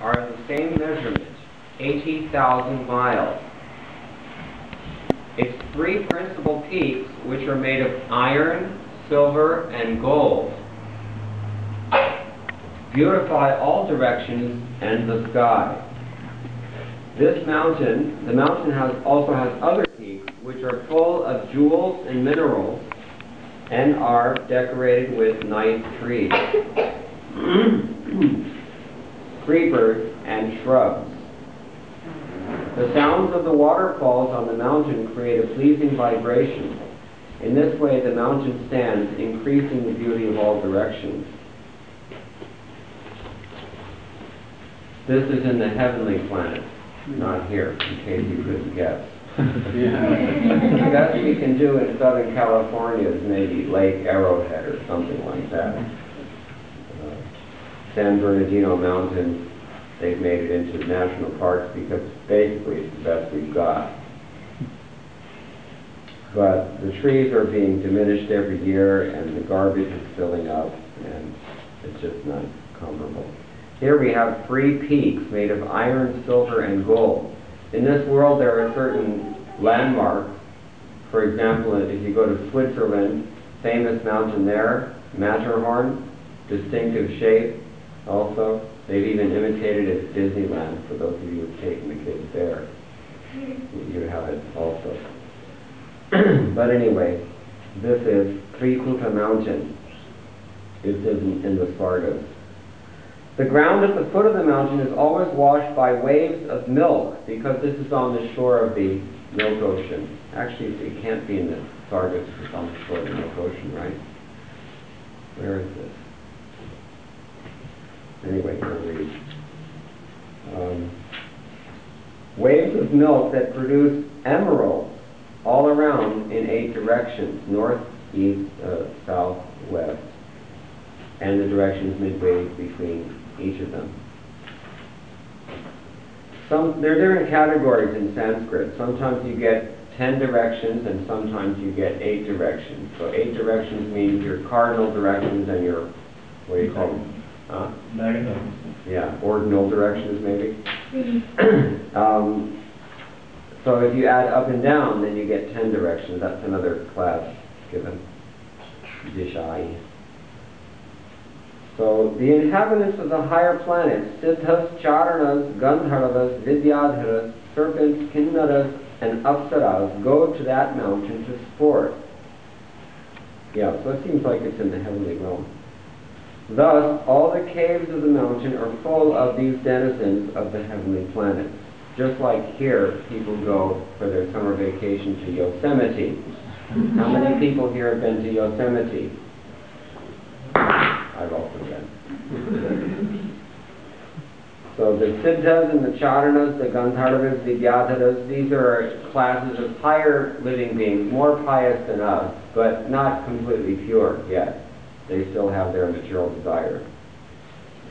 are the same measurement, 80,000 miles. Its three principal peaks, which are made of iron, silver, and gold, beautify all directions and the sky. This mountain, the mountain also has other peaks, which are full of jewels and minerals, and are decorated with nice trees, creepers, and shrubs. The sounds of the waterfalls on the mountain create a pleasing vibration. In this way, the mountain stands, increasing the beauty of all directions. This is in the heavenly planet, not here, in case you couldn't guess. The best we can do in Southern California is maybe Lake Arrowhead or something like that. San Bernardino Mountains, they've made it into national parks because basically it's the best we've got. But the trees are being diminished every year and the garbage is filling up and it's just not comparable. Here we have three peaks made of iron, silver, and gold. In this world there are certain landmarks. For example, if you go to Switzerland, famous mountain there, Matterhorn, distinctive shape also. They've even imitated it at Disneyland. For those of you who've taken the kids there, you have it also. But anyway, this is Trikuta Mountain. It is in the Svargas. The ground at the foot of the mountain is always washed by waves of milk, because this is on the shore of the Milk Ocean. Actually, it can't be in the Svargas, it's on the shore of the Milk Ocean, right? Where is this? Anyway, I'll read. Waves of milk that produce emeralds all around in 8 directions, north, east, south, west, and the directions midway between each of them. There are different categories in Sanskrit. Sometimes you get 10 directions and sometimes you get 8 directions. So 8 directions means your cardinal directions and your, what do you call them? Yeah, ordinal directions maybe. So if you add up and down, then you get 10 directions. That's another class given. Dishai. So the inhabitants of the higher planets, Siddhas, Charanas, Gandharvas, Vidyadharas, serpents, Kinnaras, and Apsaras, go to that mountain to sport. Yeah, so it seems like it's in the heavenly realm. Thus, all the caves of the mountain are full of these denizens of the heavenly planets. Just like here, people go for their summer vacation to Yosemite. How many people here have been to Yosemite? I've also been. So the Siddhas and the Charanas, the Gandharvas, the Vidyadharas, these are classes of higher living beings, more pious than us, but not completely pure yet. They still have their material desires.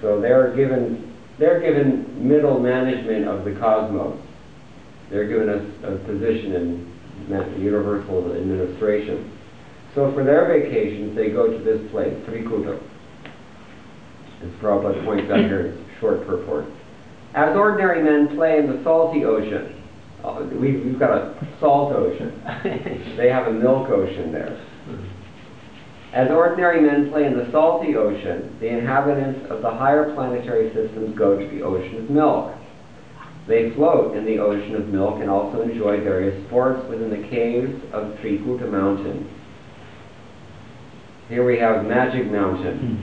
So they're given middle management of the cosmos. They're given a position in universal administration. So for their vacations, they go to this place, Trikuta. As Prabhupada points out here in his short purport. As ordinary men play in the salty ocean, we've got a salt ocean. They have a milk ocean there. As ordinary men play in the salty ocean, the inhabitants of the higher planetary systems go to the ocean of milk. They float in the ocean of milk and also enjoy various sports within the caves of Trikuta Mountain. Here we have Magic Mountain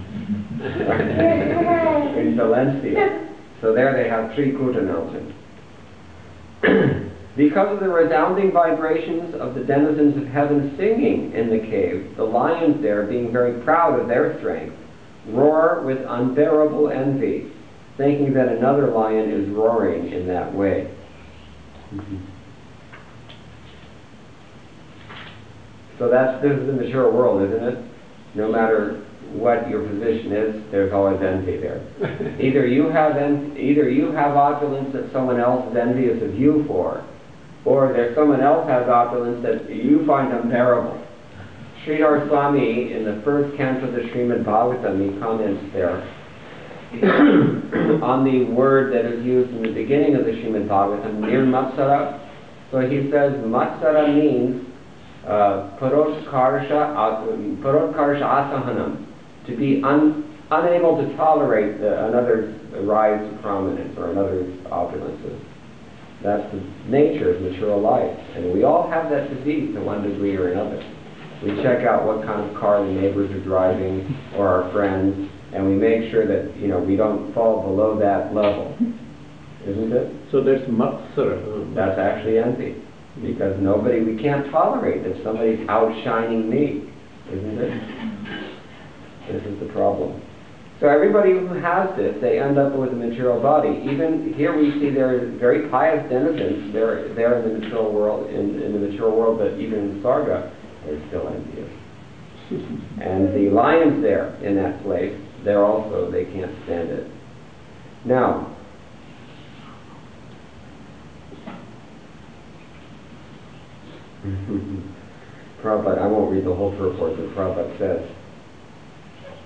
in Valencia. So there they have Trikuta Mountain. Because of the resounding vibrations of the denizens of heaven singing in the cave, the lions there, being very proud of their strength, roar with unbearable envy, thinking that another lion is roaring in that way. So this is the material world, isn't it? No matter what your position is, there's always envy there. Either you have opulence that someone else is envious of you for, or there's someone else has opulence that you find unbearable. Sridhar Swami, in the first canto of the Srimad Bhagavatam, he comments there on the word that is used in the beginning of the Srimad Bhagavatam, nirmatsara. So he says matsara means parodkarsha asahanam, to be unable to tolerate another's rise to prominence or another's opulences. That's the nature of material life. And we all have that disease to one degree or another. We check out what kind of car the neighbors are driving or our friends, and we make sure that, you know, we don't fall below that level. Isn't it? So that's matsara. That's actually envy. Because we can't tolerate that somebody's outshining me. Isn't it? This is the problem. So everybody who has this, they end up with a material body. Even here we see there are very pious denizens. They're in the material world, in the material world, but even in Sarga, they're still envious. And the lions there in that place, they can't stand it. Now, Prabhupada, I won't read the whole purport, but Prabhupada says,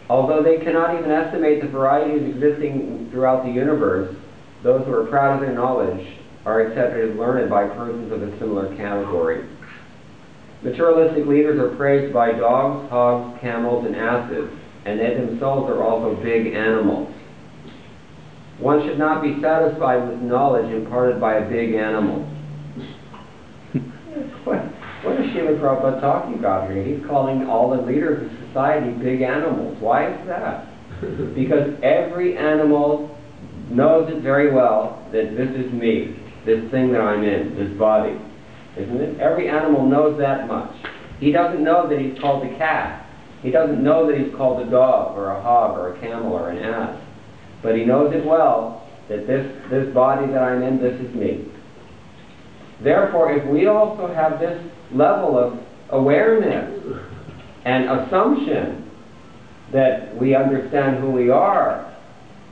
although they cannot even estimate the varieties existing throughout the universe, those who are proud of their knowledge are accepted as learned by persons of a similar category. Materialistic leaders are praised by dogs, hogs, camels, and asses, and they themselves are also big animals. One should not be satisfied with knowledge imparted by a big animal. What is Srila Prabhupada talking about here? He's calling all the leaders of society big animals. Why is that? Because every animal knows it very well that this is me, this thing that I'm in, this body. Isn't it? Every animal knows that much. He doesn't know that he's called a cat. He doesn't know that he's called a dog or a hog or a camel or an ass. But he knows it well that this body that I'm in, this is me. Therefore, if we also have this level of awareness and assumption that we understand who we are,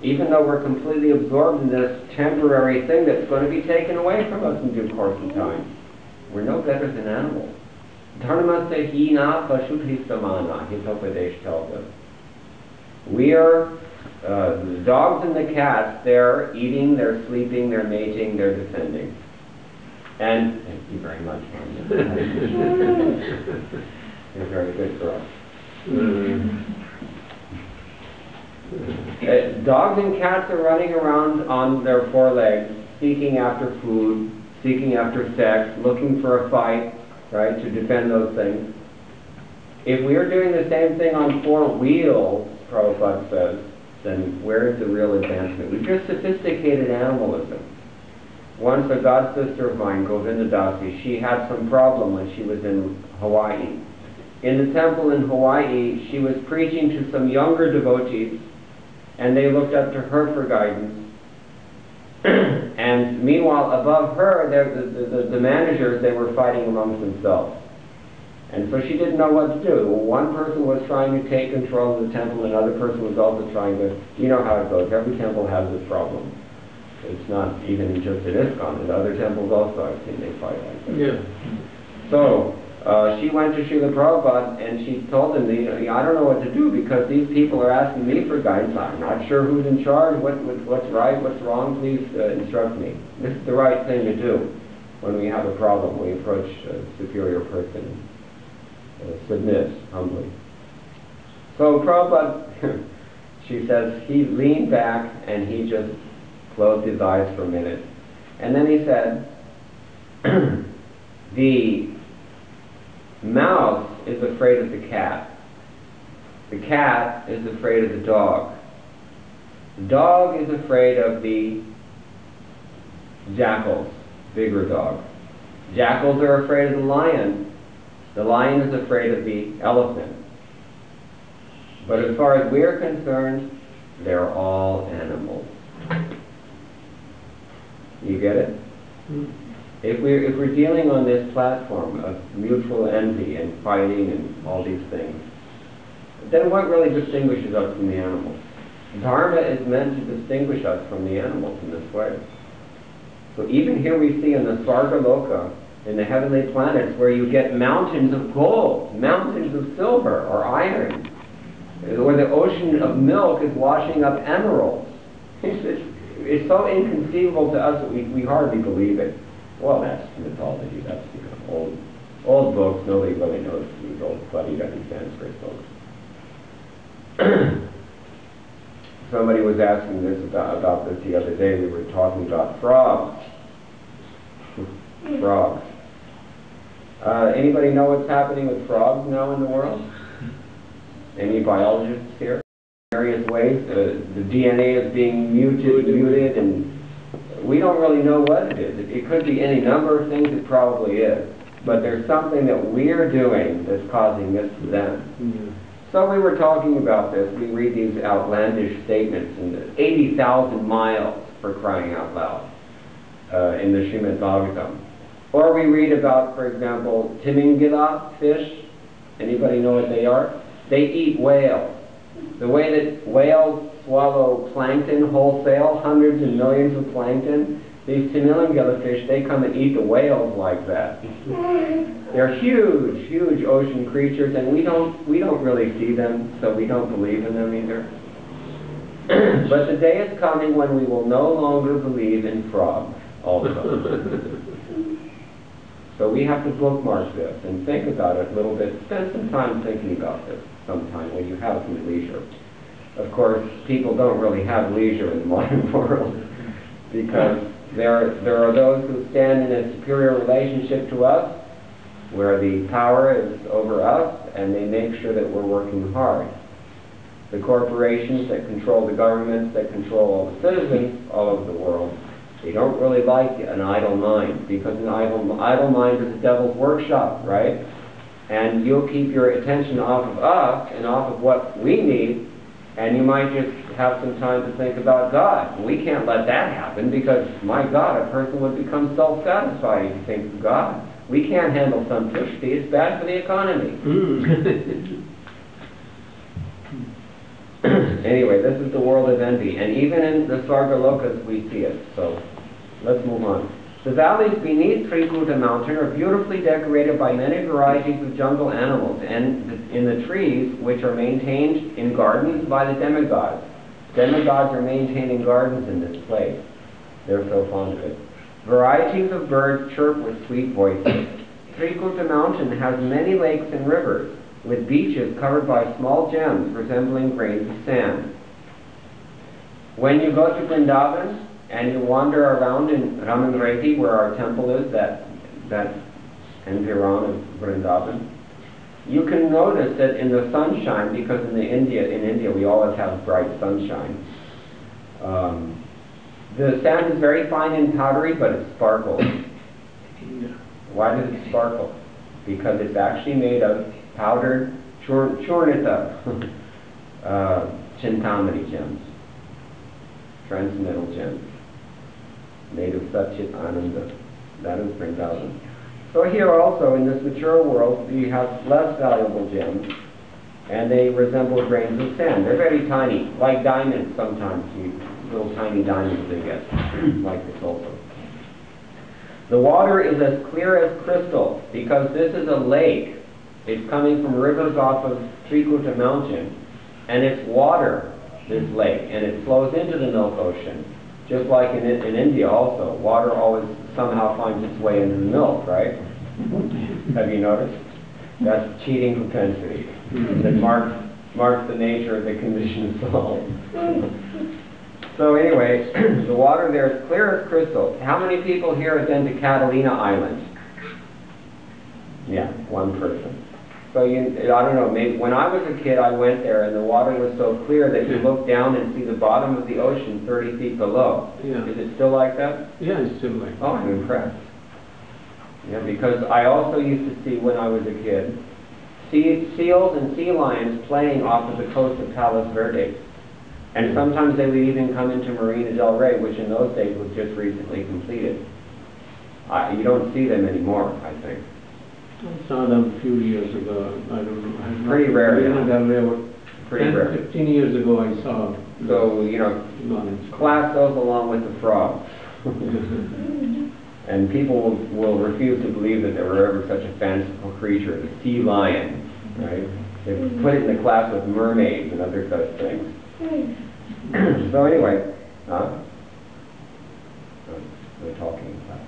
even though we're completely absorbed in this temporary thing that's going to be taken away from us in due course of time, we're no better than animals. Dharmasya hina pashubhisamana, Hitopadesh tells us. We are the dogs and the cats. They're eating, they're sleeping, they're mating, they're defending. And thank you very much, Mom. You're a very good girl. Dogs and cats are running around on their four legs, seeking after food, seeking after sex, looking for a fight, right, to defend those things. If we are doing the same thing on four wheels, Prabhupada says, then where is the real advancement? We've just sophisticated animalism. Once a god sister of mine, Govinda Dasi, she had some problem when she was in Hawaii. In the temple in Hawaii, she was preaching to some younger devotees, and they looked up to her for guidance. And meanwhile, above her, the managers, they were fighting amongst themselves. And so she didn't know what to do. One person was trying to take control of the temple, and another person was also trying to, you know how it goes. Every temple has this problem. It's not even just in ISKCON. In other temples also I've seen they fight like that. Yeah. So she went to Srila Prabhupada and she told him, I don't know what to do because these people are asking me for guidance. I'm not sure who's in charge, what's right, what's wrong. Please instruct me. This is the right thing to do when we have a problem. We approach a superior person, submit humbly. So Prabhupada, she says, he leaned back and he just closed his eyes for a minute. And then he said, the mouse is afraid of the cat. The cat is afraid of the dog. The dog is afraid of the jackals, bigger dogs. Jackals are afraid of the lion. The lion is afraid of the elephant. But as far as we're concerned, they're all animals. You get it? If we're dealing on this platform of mutual envy and fighting and all these things, then what really distinguishes us from the animals? Dharma is meant to distinguish us from the animals in this way. So even here we see in the Svarga Loka, in the heavenly planets, where you get mountains of gold, mountains of silver or iron, Or the ocean of milk is washing up emeralds. It's so inconceivable to us that we hardly believe it. Well, that's mythology. That's old books. Nobody really knows these old fuddy-duddy Sanskrit books. Somebody was asking this about this the other day. We were talking about frogs. Frogs. Anybody know what's happening with frogs now in the world? Any biologists here? Various ways. The DNA is being muted, and we don't really know what it is. It could be any number of things. It probably is. But there's something that we're doing that's causing this to them. Mm-hmm. So we were talking about this. We read these outlandish statements in the 80,000 miles, for crying out loud, in the Srimad Bhagavatam. Or we read about, for example, Timingila fish. Anybody know what they are? They eat whales. The way that whales swallow plankton wholesale, hundreds and millions of plankton, these Timingila fish, they come and eat the whales like that. They're huge, huge ocean creatures, and we don't really see them, so we don't believe in them either. But the day is coming when we will no longer believe in frogs also. So we have to bookmark this and think about it a little bit. Spend some time thinking about this sometime when you have some leisure. Of course, people don't really have leisure in the modern world because there are those who stand in a superior relationship to us, where the power is over us, and they make sure that we're working hard. The corporations that control the governments, that control all the citizens all over the world, they don't really like an idle mind, because an idle mind is the devil's workshop, right? And you'll keep your attention off of us and off of what we need, and you might just have some time to think about God. We can't let that happen, because, my God, a person would become self-satisfied if he thinks of God. We can't handle santushti. It's bad for the economy. Anyway, this is the world of envy, and even in the Svargalokas we see it. So let's move on. The valleys beneath Trikuta mountain are beautifully decorated by many varieties of jungle animals, and in the trees, which are maintained in gardens by the demigods. Demigods are maintaining gardens in this place. They're so fond of it. Varieties of birds chirp with sweet voices. Trikuta mountain has many lakes and rivers, with beaches covered by small gems resembling grains of sand. When you go to Vrindavan and you wander around in Ramanreti, where our temple is, that environ of Vrindavan, you can notice that in the sunshine, because in India we always have bright sunshine, the sand is very fine and powdery, but it sparkles. Why does it sparkle? Because it's actually made of powdered churnita, chintamani gems, transcendental gems, made of Satchit Ananda. That is Vrindavan. So here also, in this mature world, we have less valuable gems, and they resemble grains of sand. They're very tiny, like diamonds sometimes. Little tiny diamonds they get, like this also. The water is as clear as crystal, because this is a lake. It's coming from rivers off of Trikuta mountain, and it's water, this lake, and it flows into the milk ocean. Just like in India also, water always somehow finds its way into the milk, right? Have you noticed? That's cheating propensity that marks the nature of the conditioned soul. So anyway, the water there is clear as crystal. How many people here have been to Catalina Island? Yeah, one person. So I don't know, maybe when I was a kid I went there and the water was so clear that you look down and see the bottom of the ocean 30 feet below. Yeah. Is it still like that? Yeah, it's still like that. Oh, I'm impressed. Yeah, because I also used to see when I was a kid seals and sea lions playing off of the coast of Palos Verdes. And sometimes they would even come into Marina del Rey, which in those days was just recently completed. You don't see them anymore, I think. I saw them a few years ago. I don't know. Pretty rare now. Pretty 10, rare. 15 years ago I saw. So, class those along with the frogs. And people will refuse to believe that there were ever such a fanciful creature, the sea lion, right? They put it in the class with mermaids and other such things. So anyway, we're talking class.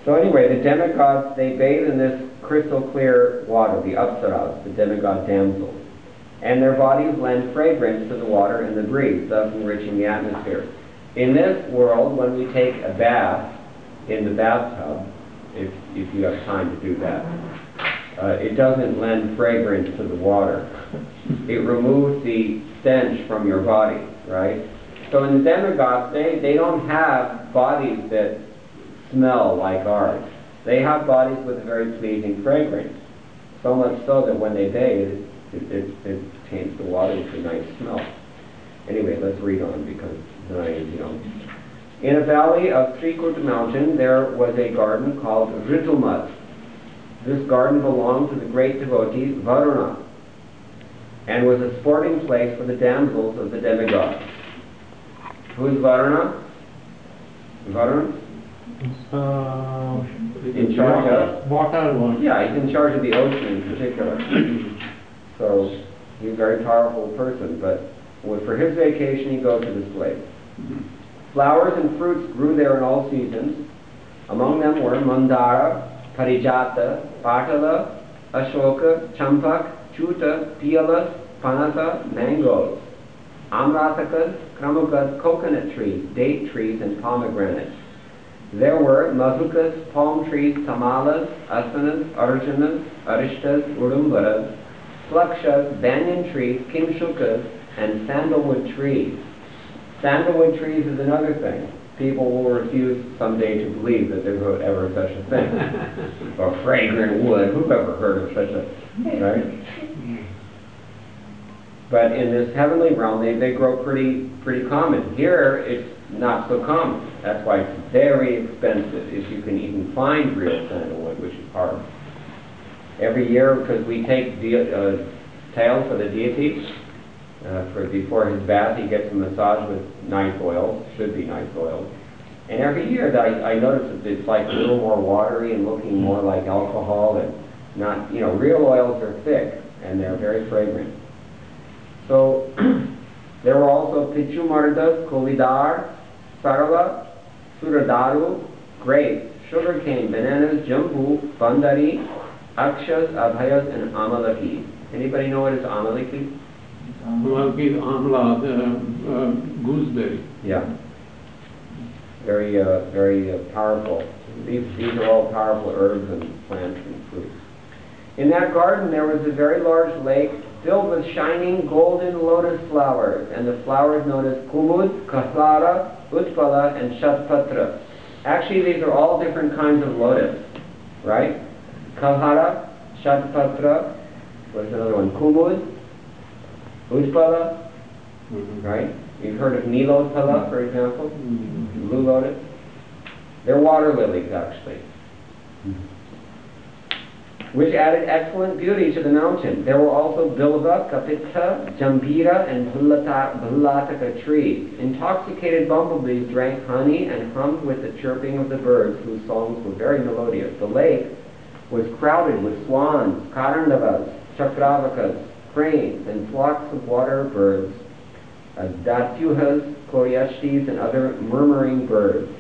So anyway, the demigods, they bathe in this crystal clear water, the apsaras, the demigod damsels. And their bodies lend fragrance to the water and the breeze, thus enriching the atmosphere. In this world, when we take a bath in the bathtub, if you have time to do that, it doesn't lend fragrance to the water. It removes the stench from your body, right? So in the demigods, they don't have bodies that smell like ours. They have bodies with a very pleasing fragrance. So much so that when they bathe, it taints the water with a nice smell. Anyway, let's read on because in a valley of Srikuta mountain, there was a garden called Ritumat. This garden belonged to the great devotee Varuna and was a sporting place for the damsels of the demigods. Who is Varuna? Varuna? In charge of? Water one. Yeah, he's in charge of the ocean in particular. So he's a very powerful person, but for his vacation he goes to this place. Flowers and fruits grew there in all seasons. Among them were Mandara, Parijata, Patala, Ashoka, Champak, Chuta, Pialas, Panasa, mangoes, Amratakas, Kramakas, coconut trees, date trees, and pomegranates. There were Mazukas, palm trees, Tamalas, Asanas, Arjunas, Arishtas, Urumbaras, Flakshas, banyan trees, Kimshukas, and sandalwood trees. Sandalwood trees is another thing. People will refuse someday to believe that there's ever such a thing. Or fragrant wood. Who's ever heard of such a, right? But in this heavenly realm, they grow pretty common. Here, it's not so common. That's why it's very expensive if you can even find real sandalwood, which is hard. Every year, because we take tails for the deity, before his bath, he gets a massage with nice oils, should be nice oils. And every year, I notice that it's like a little more watery and looking more like alcohol, and not, real oils are thick and they're very fragrant. So there were also Pichumardas, Kolidar, Sarala, Suradaru, grapes, sugarcane, bananas, jambu, bandari, akshas, abhayas, and amalaki. Anybody know what is amalaki? Amalaki is amla, the gooseberry. Yeah. Very powerful. These are all powerful herbs and plants and fruits. In that garden there was a very large lake filled with shining golden lotus flowers, and the flowers known as Kumud, Kahlara, Utpala, and Shatpatra. Actually, these are all different kinds of lotus, right? Kahara, Shatpatra, what's another one? Kumud, Utpala, right? You've heard of Nilotpala, for example, blue lotus. They're water lilies, actually, which added excellent beauty to the mountain. There were also bilva, kapitha, jambira, and bhulataka trees. Intoxicated bumblebees drank honey and hummed with the chirping of the birds, whose songs were very melodious. The lake was crowded with swans, karandavas, chakravakas, cranes, and flocks of water birds, datyuhas, koryashtis, and other murmuring birds.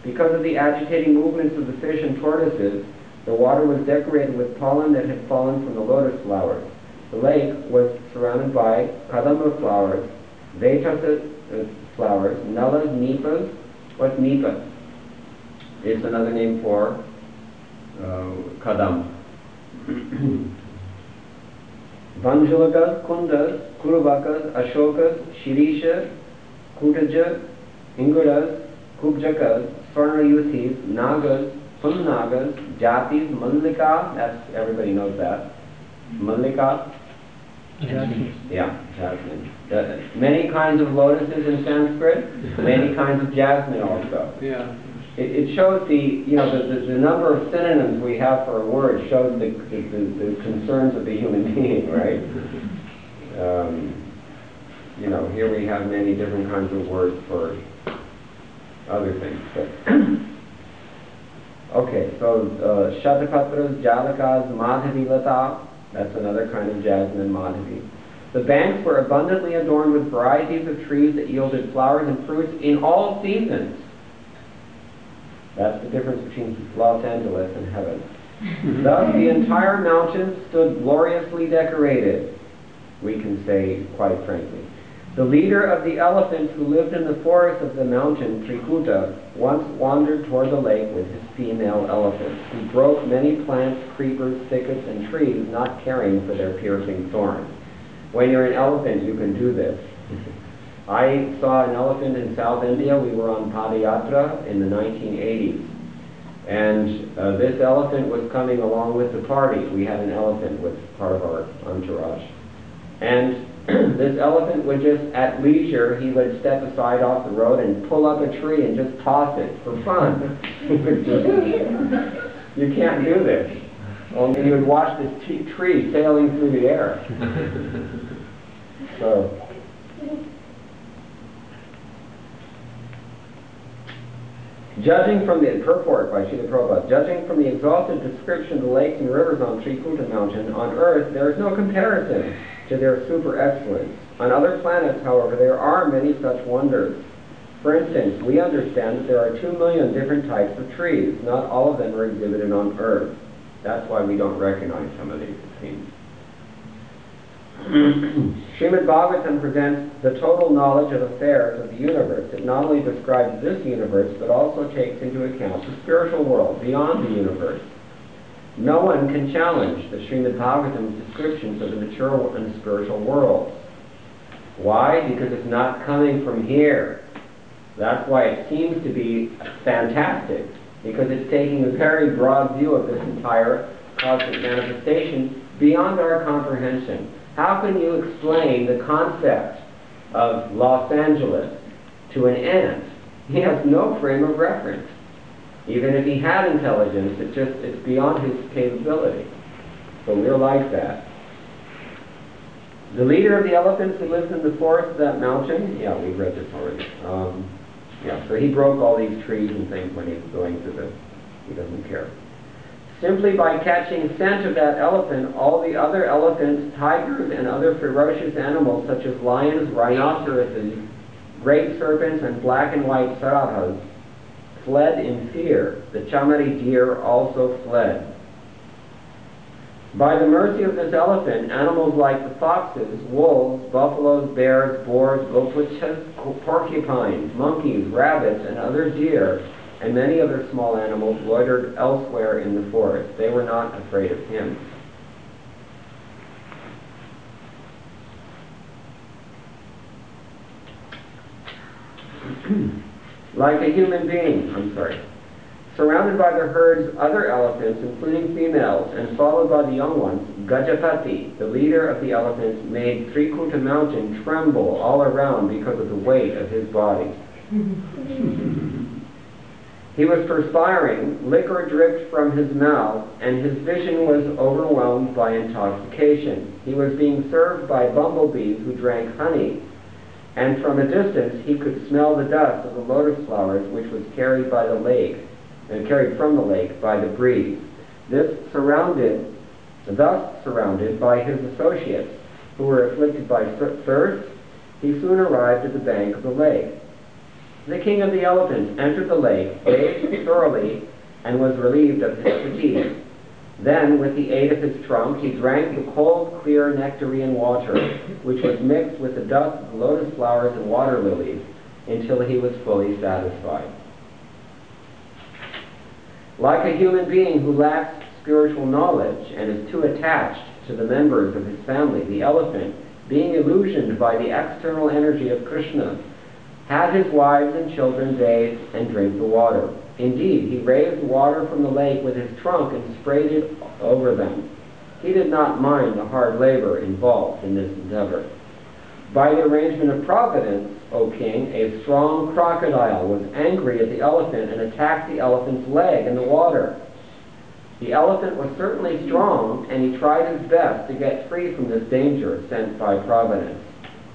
Because of the agitating movements of the fish and tortoises, the water was decorated with pollen that had fallen from the lotus flowers. The lake was surrounded by kadamba flowers, vetasa flowers, nullas, nipas. What's nipa? It's another name for kadam. Vanjulakas, kundas, kurubakas, ashokas, shirisha, kutaja, inguras, kubjakas, swarnayuthis, nagas, Nagas, Jatis, Mallika, that's, everybody knows that. Mallika? Jasmine. Yeah, jasmine. Many kinds of lotuses in Sanskrit, many kinds of jasmine also. Yeah. It shows the number of synonyms we have for a word shows the concerns of the human being, right? Here we have many different kinds of words for other things. But okay, so Shatapatras, Jalakas, Madhavilata, That's another kind of jasmine Madhavi. The banks were abundantly adorned with varieties of trees that yielded flowers and fruits in all seasons. That's the difference between Los Angeles and heaven. Thus, the entire mountain stood gloriously decorated, we can say quite frankly. The leader of the elephants who lived in the forest of the mountain, Trikuta, once wandered toward the lake with his female elephants. He broke many plants, creepers, thickets, and trees, not caring for their piercing thorns. When you're an elephant, you can do this. I saw an elephant in South India. We were on Padayatra in the 1980s. And this elephant was coming along with the party. We had an elephant with part of our entourage. And this elephant would just, at leisure, he would step aside off the road and pull up a tree and just toss it for fun. You can't do this. Only you would watch this tree sailing through the air. So, judging from the purport by Srila Prabhupada, judging from the exalted description of the lakes and rivers on Trikuta mountain, on earth there is no comparison to their super excellence. On other planets, however, there are many such wonders. For instance, we understand that there are 2 million different types of trees. Not all of them are exhibited on earth. That's why we don't recognize some of these, it seems. Srimad Bhagavatam presents the total knowledge of affairs of the universe. It not only describes this universe, but also takes into account the spiritual world beyond the universe. No one can challenge the Srimad Bhagavatam's descriptions of the material and spiritual worlds. Why? Because it's not coming from here. That's why it seems to be fantastic, because it's taking a very broad view of this entire cosmic manifestation beyond our comprehension. How can you explain the concept of Los Angeles to an ant? He has no frame of reference. Even if he had intelligence, it's beyond his capability. So we're like that. The leader of the elephants who lives in the forest of that mountain, yeah, we've read this already. So he broke all these trees and things when he was going through this. He doesn't care. Simply by catching scent of that elephant, all the other elephants, tigers, and other ferocious animals such as lions, rhinoceroses, great serpents, and black and white sarajas fled in fear. The chamari deer also fled. By the mercy of this elephant, animals like the foxes, wolves, buffaloes, bears, boars, gopuchas, porcupines, monkeys, rabbits, and other deer, and many other small animals loitered elsewhere in the forest. They were not afraid of him. Like a human being, surrounded by the herd's other elephants, including females, and followed by the young ones, Gajapati, the leader of the elephants, made Trikuta mountain tremble all around because of the weight of his body. He was perspiring, liquor dripped from his mouth, and his vision was overwhelmed by intoxication. He was being served by bumblebees who drank honey, and from a distance he could smell the dust of the lotus flowers which was carried by the lake, carried from the lake by the breeze. Thus surrounded by his associates, who were afflicted by thirst, he soon arrived at the bank of the lake. The king of the elephants entered the lake, bathed thoroughly, and was relieved of his fatigue. Then, with the aid of his trunk, he drank the cold, clear nectarine water, which was mixed with the dust of lotus flowers and water lilies, until he was fully satisfied. Like a human being who lacks spiritual knowledge and is too attached to the members of his family, the elephant, being illusioned by the external energy of Krishna, had his wives and children bathe and drink the water. Indeed, he raised water from the lake with his trunk and sprayed it over them. He did not mind the hard labor involved in this endeavor. By the arrangement of providence, O king, a strong crocodile was angry at the elephant and attacked the elephant's leg in the water. The elephant was certainly strong, and he tried his best to get free from this danger sent by providence.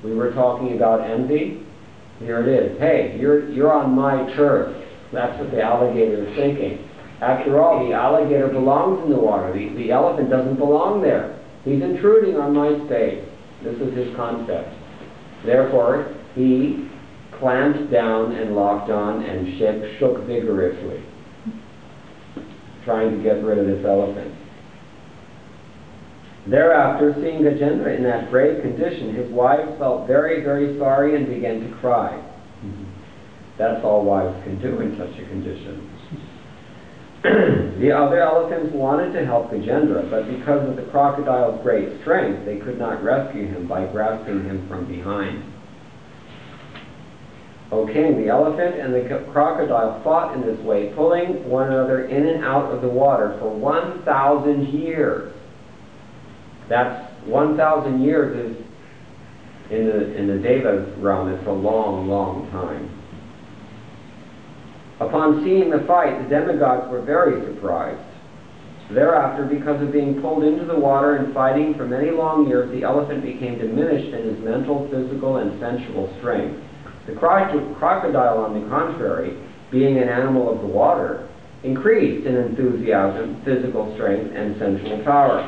We were talking about envy. Here it is. Hey, you're on my turf. That's what the alligator is thinking. After all, the alligator belongs in the water. The elephant doesn't belong there. He's intruding on my space. This is his concept. Therefore, he clamped down and locked on and shook vigorously, trying to get rid of this elephant. Thereafter, seeing Gajendra in that grave condition, his wives felt very, very sorry and began to cry. That's all wives can do in such a condition. The other elephants wanted to help Gajendra, but because of the crocodile's great strength, they could not rescue him by grasping him from behind. O king, the elephant and the crocodile fought in this way, pulling one another in and out of the water for 1,000 years. That's 1,000 years is in the Deva's realm. It's a long, long time. Upon seeing the fight, the demigods were very surprised. Thereafter, because of being pulled into the water and fighting for many long years, the elephant became diminished in his mental, physical, and sensual strength. The crocodile, on the contrary, being an animal of the water, increased in enthusiasm, physical strength, and sensual power.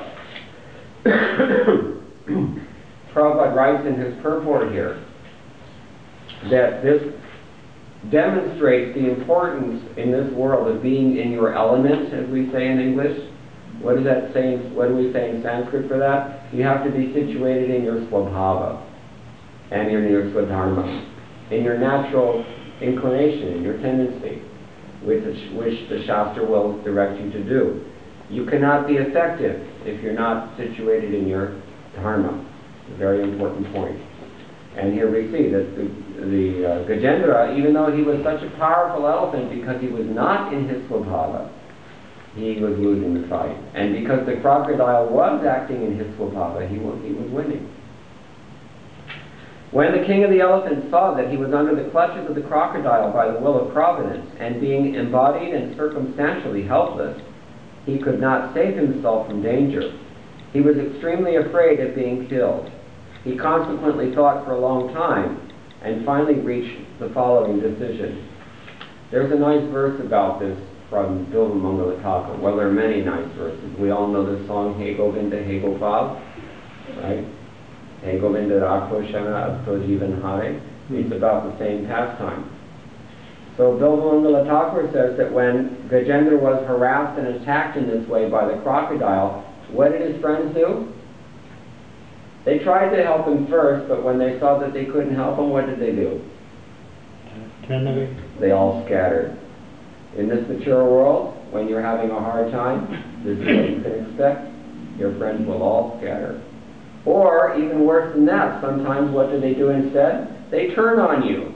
Prabhupada writes in his purport here that this demonstrates the importance in this world of being in your element, as we say in English. What does that say? What do we say in Sanskrit for that? You have to be situated in your swabhava and in your swadharma, in your natural inclination, in your tendency, which the Shastra will direct you to do. You cannot be effective if you're not situated in your dharma. It's a very important point. And here we see that the Gajendra, even though he was such a powerful elephant, because he was not in his swabhava, he was losing the fight. And because the crocodile was acting in his swabhava, he was winning. When the king of the elephants saw that he was under the clutches of the crocodile by the will of providence, and being embodied and circumstantially helpless, he could not save himself from danger. He was extremely afraid of being killed. He consequently thought for a long time, and finally reached the following decision. There's a nice verse about this from Bilva Mangala Thakur. Well, there are many nice verses. We all know the song, He Govinda, He Gopal, right? He Govinda Rakho Shana Abto Jivan Hai. It's about the same pastime. So Bilva Mangala Thakur says that when Gajendra was harassed and attacked in this way by the crocodile, what did his friends do? They tried to help him first, but when they saw that they couldn't help him, what did they do? Turn away. They all scattered. In this mature world, when you're having a hard time, this is what you can expect. Your friends will all scatter. Or, even worse than that, sometimes what do they do instead? They turn on you.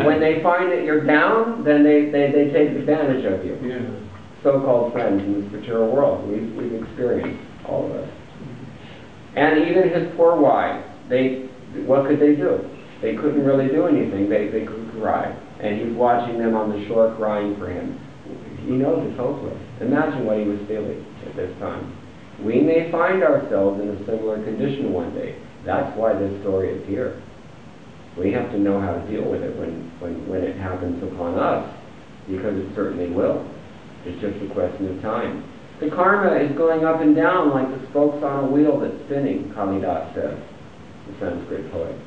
When they find that you're down, then they take advantage of you. Yeah. So-called friends in this mature world. We've experienced all of us. And even his poor wives, what could they do? They couldn't really do anything. They could cry. And he's watching them on the shore crying for him. He knows it's hopeless. Imagine what he was feeling at this time. We may find ourselves in a similar condition one day. That's why this story is here. We have to know how to deal with it when it happens upon us, because it certainly will. It's just a question of time. The karma is going up and down like the spokes on a wheel that's spinning, Kalidas says, the Sanskrit poet.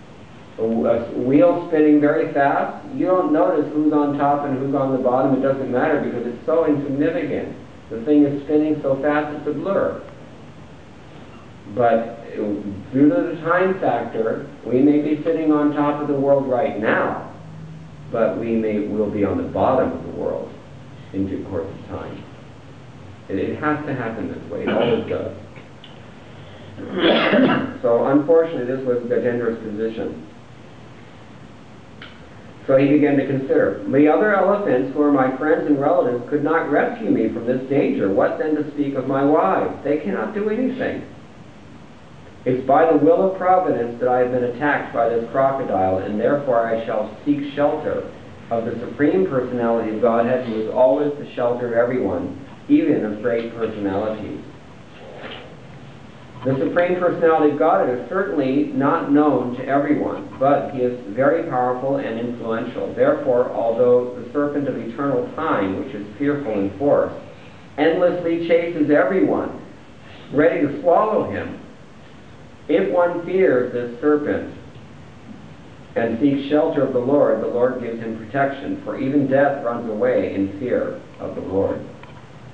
A wheel spinning very fast, you don't notice who's on top and who's on the bottom. It doesn't matter because it's so insignificant. The thing is spinning so fast it's a blur. But due to the time factor, we may be sitting on top of the world right now, but we'll be on the bottom of the world in due course of time. It has to happen this way. It always does. So unfortunately, this was Gajendra's position. So he began to consider, the other elephants who are my friends and relatives could not rescue me from this danger. What then to speak of my wives? They cannot do anything. It's by the will of providence that I have been attacked by this crocodile, and therefore I shall seek shelter of the Supreme Personality of Godhead, who is always the shelter of everyone, even of great personalities. The Supreme Personality of Godhead is certainly not known to everyone, but he is very powerful and influential. Therefore, although the serpent of eternal time, which is fearful in force, endlessly chases everyone, ready to swallow him. If one fears this serpent and seeks shelter of the Lord gives him protection, for even death runs away in fear of the Lord.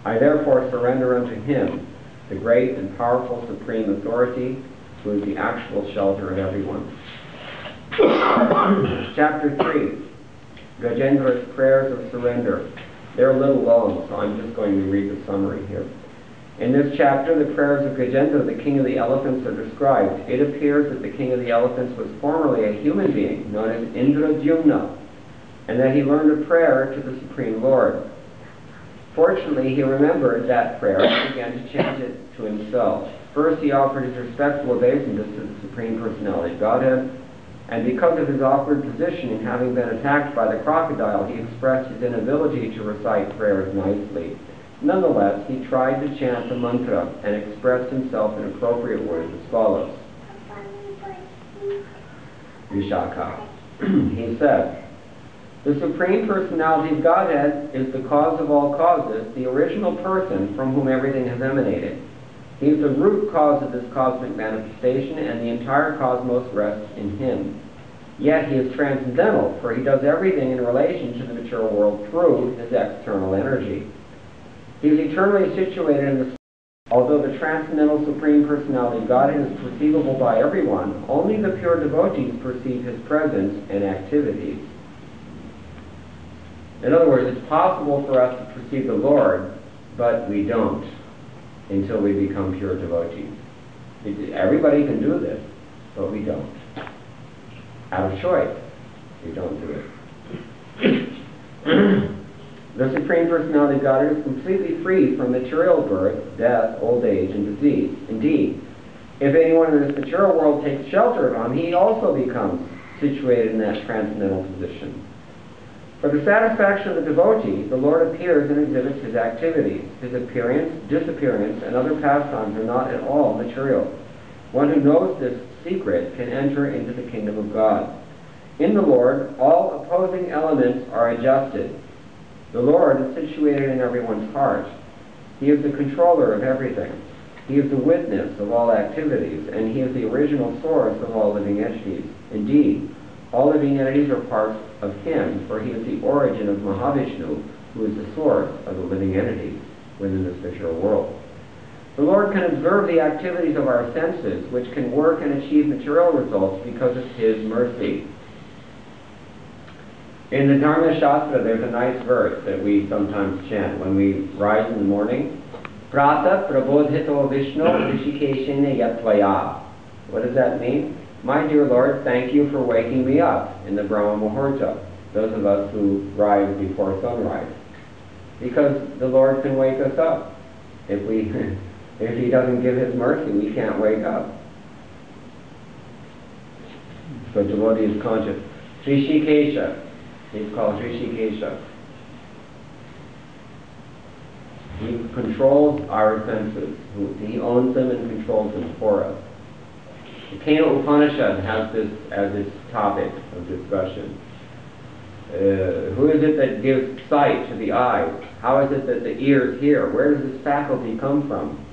I therefore surrender unto him, the great and powerful supreme authority, who is the actual shelter of everyone. Chapter 3, Gajendra's prayers of surrender. They're a little long, so I'm just going to read the summary here. In this chapter, the prayers of Gajendra, the king of the elephants, are described. It appears that the king of the elephants was formerly a human being known as Indradyumna, and that he learned a prayer to the Supreme Lord. Fortunately, he remembered that prayer and began to chant it to himself. First, he offered his respectful obeisance to the Supreme Personality of Godhead, and because of his awkward position in having been attacked by the crocodile, he expressed his inability to recite prayers nicely. Nonetheless, he tried to chant the mantra and expressed himself in appropriate words as follows. Vishaka. He said, "The Supreme Personality of Godhead is the cause of all causes, the original person from whom everything has emanated. He is the root cause of this cosmic manifestation, and the entire cosmos rests in him. Yet he is transcendental, for he does everything in relation to the material world through his external energy. He is eternally situated in the sky. Although the transcendental Supreme Personality of Godhead is perceivable by everyone, only the pure devotees perceive his presence and activities." In other words, it's possible for us to perceive the Lord, but we don't until we become pure devotees. Everybody can do this, but we don't. Out of choice, we don't do it. The Supreme Personality of Godhead is completely free from material birth, death, old age, and disease. Indeed, if anyone in this material world takes shelter of him, he also becomes situated in that transcendental position. For the satisfaction of the devotee, the Lord appears and exhibits his activities. His appearance, disappearance, and other pastimes are not at all material. One who knows this secret can enter into the kingdom of God. In the Lord, all opposing elements are adjusted. The Lord is situated in everyone's heart. He is the controller of everything. He is the witness of all activities, and he is the original source of all living entities. Indeed, all living entities are parts of him, for he is the origin of Mahavishnu, who is the source of the living entities within this material world. The Lord can observe the activities of our senses, which can work and achieve material results because of his mercy. In the Dharma Shastra, there's a nice verse that we sometimes chant when we rise in the morning. Prata prabodhito Vishnu rishikeshena yatvaya. What does that mean? My dear Lord, thank you for waking me up in the Brahma Muhurta, those of us who rise before sunrise. Because the Lord can wake us up. If he doesn't give his mercy, we can't wake up. So devotee is conscious. Rishikesha. He's called Rishikesha. He controls our senses. He owns them and controls them for us. The Kena Upanishad has this as its topic of discussion. Who is it that gives sight to the eyes? How is it that the ears hear? Where does this faculty come from?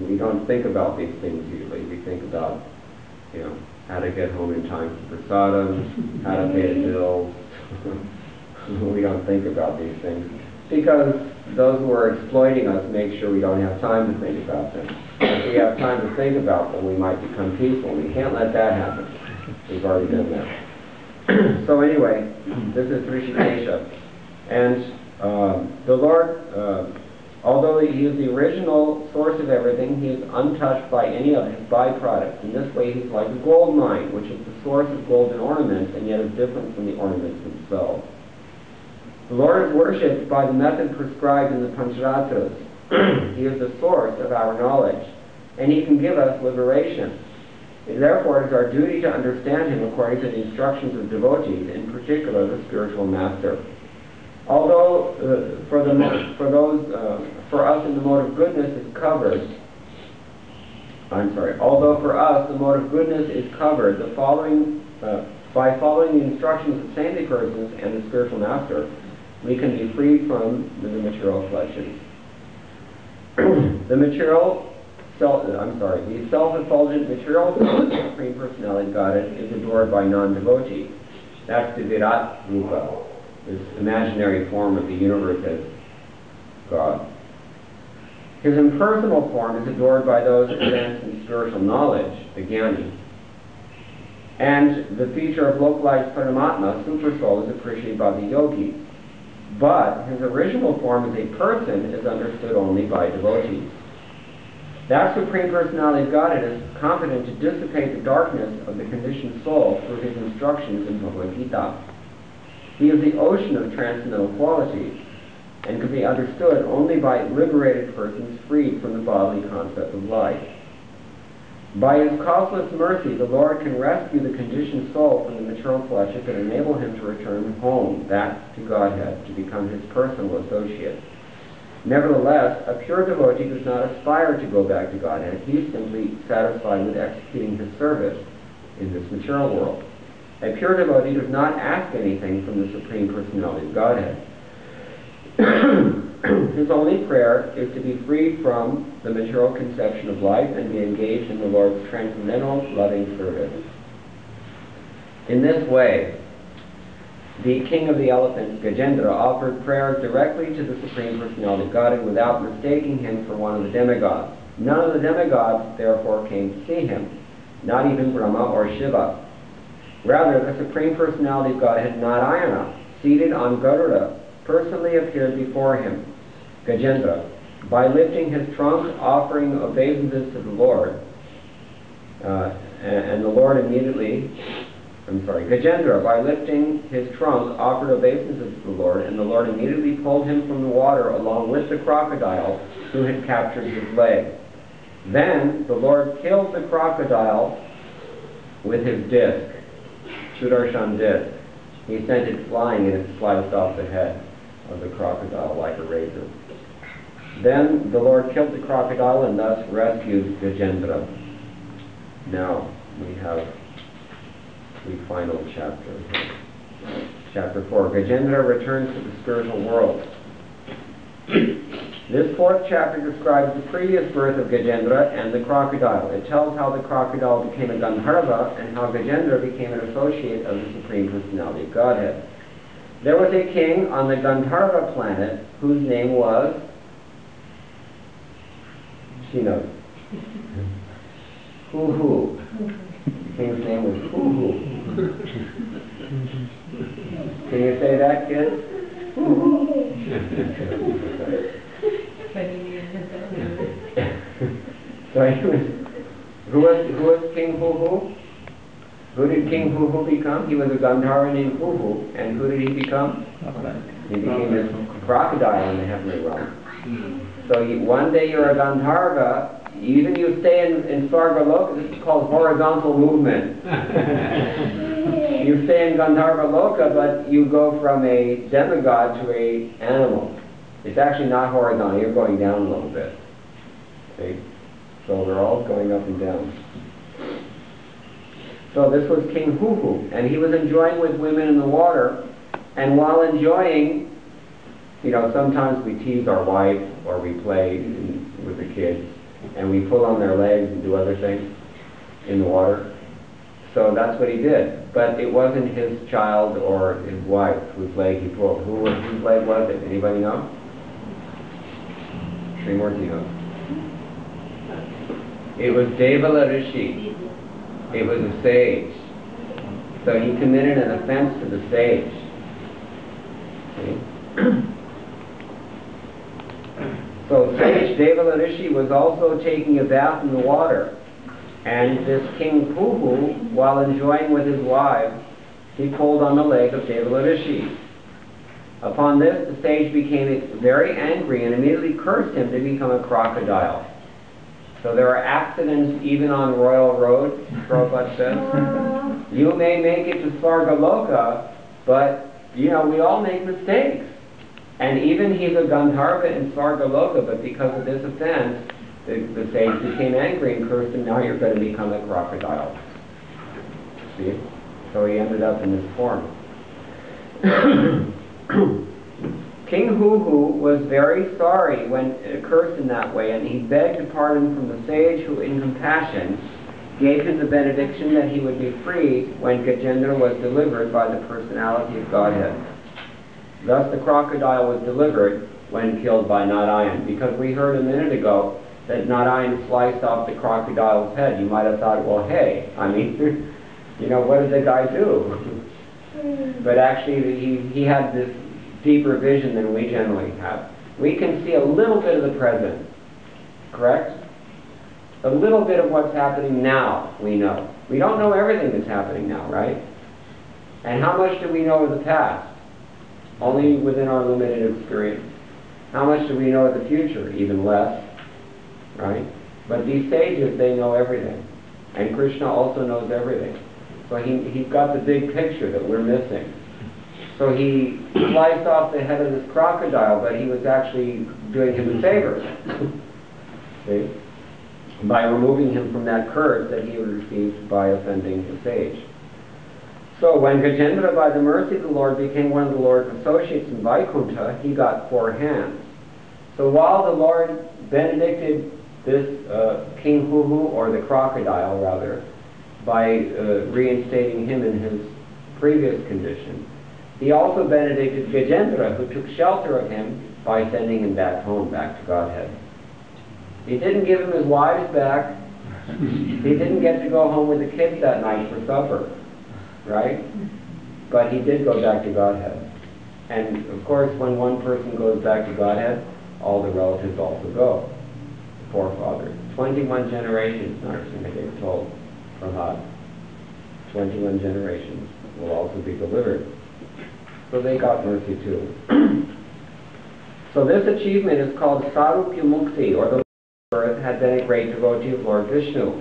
We don't think about these things usually. We think about, how to get home in time for prasadam, how to pay the bills. We don't think about these things because those who are exploiting us make sure we don't have time to think about them. If we have time to think about them, we might become peaceful. We can't let that happen. We've already done that. So anyway, this is Rishikesha. And the Lord, although he is the original source of everything, he is untouched by any of his byproducts. In this way, he's like a gold mine, which is the source of golden ornaments, and yet is different from the ornaments themselves. The Lord is worshipped by the method prescribed in the Pancharatras. He is the source of our knowledge, and he can give us liberation. Therefore, it is our duty to understand him according to the instructions of devotees, in particular the spiritual master. Although for us in the mode of goodness is covered, although for us the mode of goodness is covered, by following the instructions of saintly persons and the spiritual master, we can be freed from the material flesh. The material the self-effulgent material form of the Supreme Personality of Godhead is adored by non-devotees. That's the Virat Rupa, this imaginary form of the universe as God. His impersonal form is adored by those advanced in spiritual knowledge, the Jnani. And the feature of localized Paramatma, Supersoul, is appreciated by the yogis. But his original form as a person is understood only by devotees. That Supreme Personality of Godhead is competent to dissipate the darkness of the conditioned soul through his instructions in Bhagavad Gita. He is the ocean of transcendental qualities and can be understood only by liberated persons freed from the bodily concept of life. By his causeless mercy, the Lord can rescue the conditioned soul from the material flesh and enable him to return home, back to Godhead, to become his personal associate. Nevertheless, a pure devotee does not aspire to go back to Godhead. He is simply satisfied with executing his service in this material world. A pure devotee does not ask anything from the Supreme Personality of Godhead. His only prayer is to be freed from the material conception of life and be engaged in the Lord's transcendental loving service. In this way, the king of the elephants, Gajendra, offered prayers directly to the Supreme Personality of Godhead without mistaking him for one of the demigods. None of the demigods, therefore, came to see him, not even Brahma or Shiva. Rather, the Supreme Personality of Godhead, Narayana, seated on Garuda, personally appeared before him, Gajendra, by lifting his trunk, offering obeisances to the Lord, and the Lord immediately, Gajendra, by lifting his trunk, offered obeisances to the Lord, and the Lord immediately pulled him from the water along with the crocodile who had captured his leg. Then the Lord killed the crocodile with his disc, Sudarshan disc. He sent it flying and it sliced off the head of the crocodile like a razor. Then the Lord killed the crocodile and thus rescued Gajendra. Now we have the final chapter. Chapter 4. Gajendra returns to the spiritual world. This fourth chapter describes the previous birth of Gajendra and the crocodile. It tells how the crocodile became a Gandharva and how Gajendra became an associate of the Supreme Personality of Godhead. There was a king on the Gandharva planet whose name was... She knows. Hoo-hoo. The king's name was Hoo-hoo. Can you say that, kids? So he was, who was King Hoo-hoo? Who did King Hoo-hoo become? He was a Gandharva named Hoo-hoo. And who did he become? He became this crocodile in the heavenly realm. So one day you're a Gandharva, even you stay in Svargaloka, this is called horizontal movement. You stay in Gandharva Loka, but you go from a demigod to a animal. It's actually not horizontal, you're going down a little bit. See? So they're all going up and down. So this was King Hoo-hoo, and he was enjoying with women in the water, and while enjoying, you know, sometimes we tease our wife, or we play with the kids, and we pull on their legs and do other things in the water. So that's what he did. But it wasn't his child or his wife whose leg he pulled. Whose leg was it? Anybody know? Srimurti knows. It was Devala Rishi. It was a sage. So he committed an offense to the sage. See? So sage Devala Rishi was also taking a bath in the water. And this King Hoo-hoo, while enjoying with his wives, he pulled on the leg of Devala Rishi. Upon this, the sage became very angry and immediately cursed him to become a crocodile. So there are accidents even on royal roads, Prabhupada says. You may make it to Svargaloka, but, you know, we all make mistakes. And even he's a Gandharva in Svargaloka, but because of this offense, the sage became angry and cursed him, now you're going to become a crocodile. See? So he ended up in this form. King Huhu was very sorry when cursed in that way, and he begged pardon from the sage, who in compassion gave him the benediction that he would be freed when Gajendra was delivered by the personality of Godhead. Thus the crocodile was delivered when killed by Narayan, because we heard a minute ago that Narayan sliced off the crocodile's head. You might have thought, well, hey, I mean, you know, what did the guy do? But actually he had this deeper vision than we generally have. We can see a little bit of the present, correct? A little bit of what's happening now, we know. We don't know everything that's happening now, right? And how much do we know of the past? Only within our limited experience. How much do we know of the future? Even less, right? But these sages, they know everything. And Krishna also knows everything. So he's got the big picture that we're missing. So he sliced off the head of this crocodile, but he was actually doing him a favor. See? By removing him from that curse that he had received by offending the sage. So when Gajendra, by the mercy of the Lord, became one of the Lord's associates in Vaikuntha, he got 4 hands. So while the Lord benedicted this King Huhu, or the crocodile rather, by reinstating him in his previous condition, he also benedicted Gajendra, who took shelter of him, by sending him back home, back to Godhead. He didn't give him his wives back. He didn't get to go home with the kids that night for supper, right? But he did go back to Godhead. And of course, when one person goes back to Godhead, all the relatives also go. The forefathers. 21 generations, Narsimha told Prahlad. 21 generations will also be delivered. So they got mercy too. So this achievement is called Sarupya Mukti, or the birth had been a great devotee of Lord Vishnu.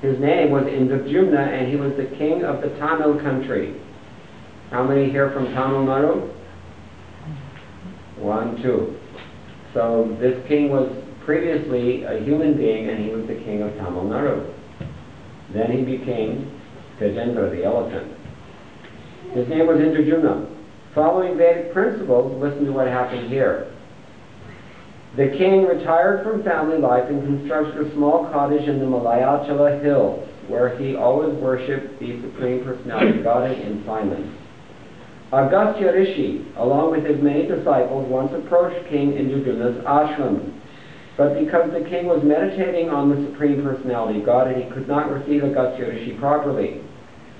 His name was Indradyumna, and he was the king of the Tamil country. How many here from Tamil Nadu? 1, 2. So this king was previously a human being, and he was the king of Tamil Nadu. Then he became Gajendra, the elephant. His name was Indradyumna. Following Vedic principles, listen to what happened here. The king retired from family life and constructed a small cottage in the Malayachala hills, where he always worshipped the Supreme Personality of Godhead in silence. Agastya Rishi, along with his many disciples, once approached King Indradyumna's ashram. But because the king was meditating on the Supreme Personality of Godhead, he could not receive Agastya Rishi properly.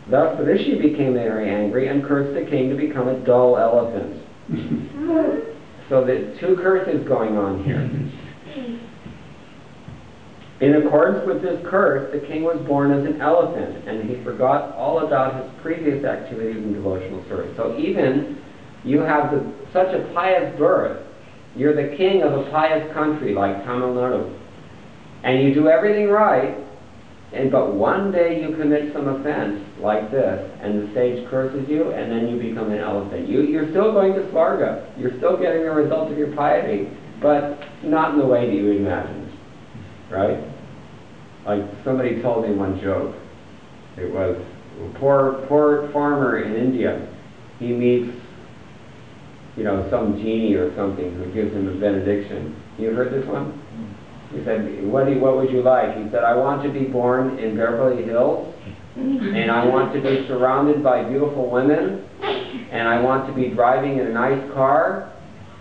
Thus the Rishi became very angry and cursed the king to become a dull elephant. So there's 2 curses going on here. In accordance with this curse, the king was born as an elephant, and he forgot all about his previous activities in devotional service. So even you have such a pious birth, you're the king of a pious country like Tamil Nadu, and you do everything right, but one day you commit some offense like this, and the sage curses you, and then you become an elephant. You're still going to Svarga. You're still getting the result of your piety, but not in the way that you imagined, right? Like somebody told me one joke. It was a poor farmer in India. He meets, some genie or something who gives him a benediction. You heard this one? He said, what would you like? He said, I want to be born in Beverly Hills, and I want to be surrounded by beautiful women, and I want to be driving in a nice car,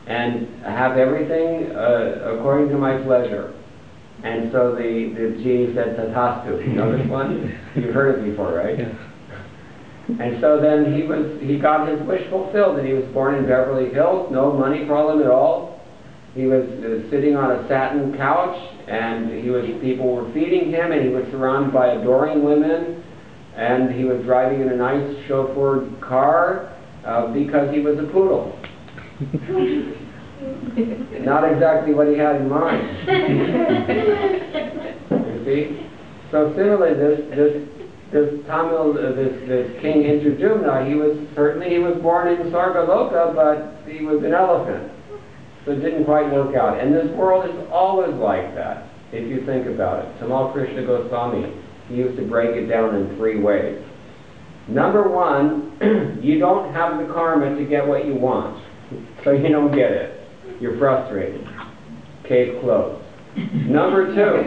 and have everything according to my pleasure. And so the genie said, Tathastu. You know this one? You've heard it before, right? Yeah. And so then he got his wish fulfilled, and he was born in Beverly Hills, no money problem at all. He was sitting on a satin couch, and people were feeding him, and he was surrounded by adoring women, and he was driving in a nice chauffeured car because he was a poodle. Not exactly what he had in mind. You see? So similarly, this King Indradyumna, he was born in Sargaloka, but he was an elephant. So it didn't quite work out. And this world is always like that, if you think about it. Tamal Krishna Goswami, he used to break it down in 3 ways. Number 1, you don't have the karma to get what you want. So you don't get it. You're frustrated. Case closed. Number two,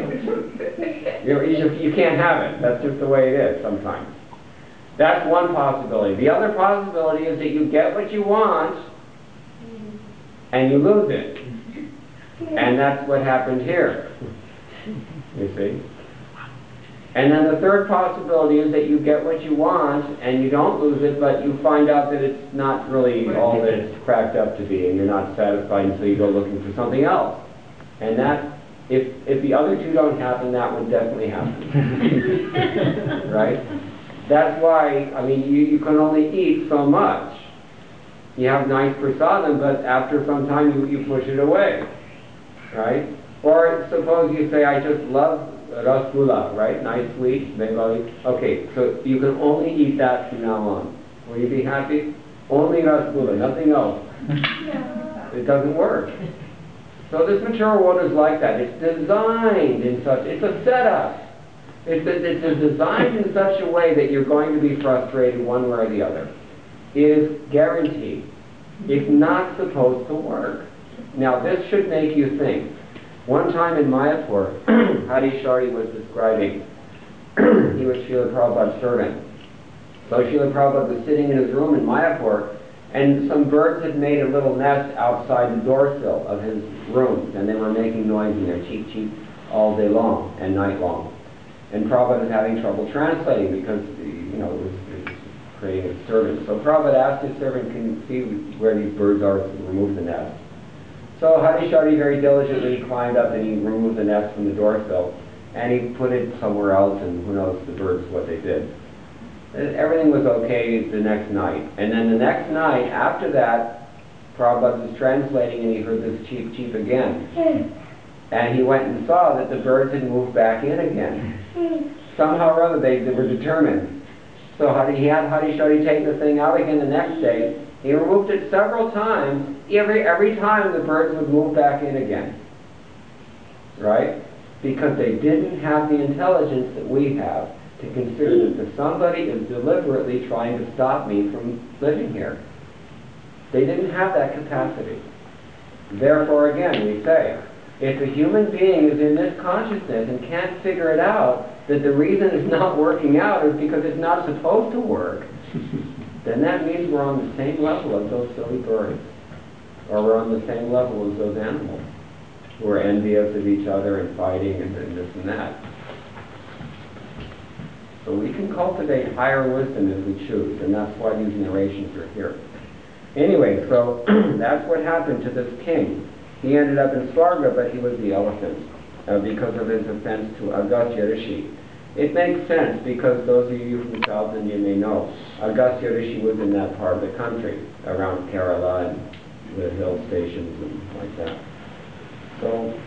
you can't have it. That's just the way it is sometimes. That's one possibility. The other possibility is that you get what you want and you lose it. And that's what happened here. You see? And then the third possibility is that you get what you want and you don't lose it, but you find out that it's not really all that it's cracked up to be, and you're not satisfied, and so you go looking for something else. And that, if the other two don't happen, that would definitely happen. Right? That's why, I mean, you can only eat so much. You have nice prasadam, but after some time you push it away. Right? Or suppose you say, I just love rasgulla, right? Nice sweet, Bengali. Okay, so you can only eat that from now on. Will you be happy? Only rasgulla, nothing else. It doesn't work. So this material world is like that. It's designed in such, it's a setup. It's designed in such a way that you're going to be frustrated one way or the other. It is guaranteed. It's not supposed to work. Now this should make you think. One time in Mayapur, Hadi Shari was describing, he was Srila Prabhupada's servant. So Srila Prabhupada was sitting in his room in Mayapur, and some birds had made a little nest outside the door sill of his room, and they were making noise in there, cheep cheep, all day long and night long. And Prabhupada was having trouble translating because, you know, it was creating a disturbance. So Prabhupada asked his servant, can you see where these birds are to remove the nest? So Hadi Shari very diligently climbed up and he removed the nest from the door sill, and he put it somewhere else, and who knows the birds what they did. Everything was okay the next night. And then the next night, after that, Prabhupada was translating and he heard this cheep cheep again. And he went and saw that the birds had moved back in again. Somehow or other they were determined. So he had Hadi Shari take the thing out again the next day. He removed it several times. Every time the birds would move back in again. Right? Because they didn't have the intelligence that we have to consider that somebody is deliberately trying to stop me from living here. They didn't have that capacity. Therefore, again, we say, if a human being is in this consciousness and can't figure it out, that the reason it's not working out is because it's not supposed to work, then that means we're on the same level as those silly birds. Or we're on the same level as those animals who are envious of each other and fighting and this and that. So we can cultivate higher wisdom if we choose, and that's why these narrations are here. Anyway, so that's what happened to this king. He ended up in Svarga, but he was the elephant because of his offense to Agastya Rishi. It makes sense because those of you from South India may know Agastya Rishi was in that part of the country, around Kerala and the hill stations and like that. So,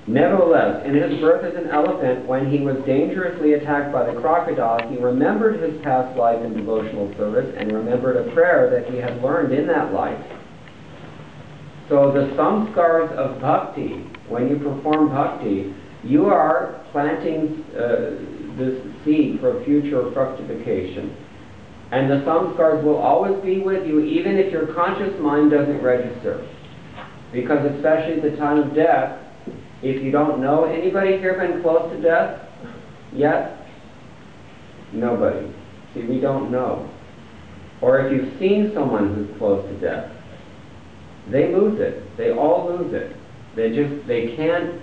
nevertheless, in his birth as an elephant, when he was dangerously attacked by the crocodile, he remembered his past life in devotional service and remembered a prayer that he had learned in that life. So the samskars of bhakti, when you perform bhakti, you are planting this seed for future fructification. And the samskars will always be with you, even if your conscious mind doesn't register. Because especially at the time of death, if you don't know, anybody here been close to death yet? Nobody. See, we don't know. Or if you've seen someone who's close to death, they lose it. They all lose it. They can't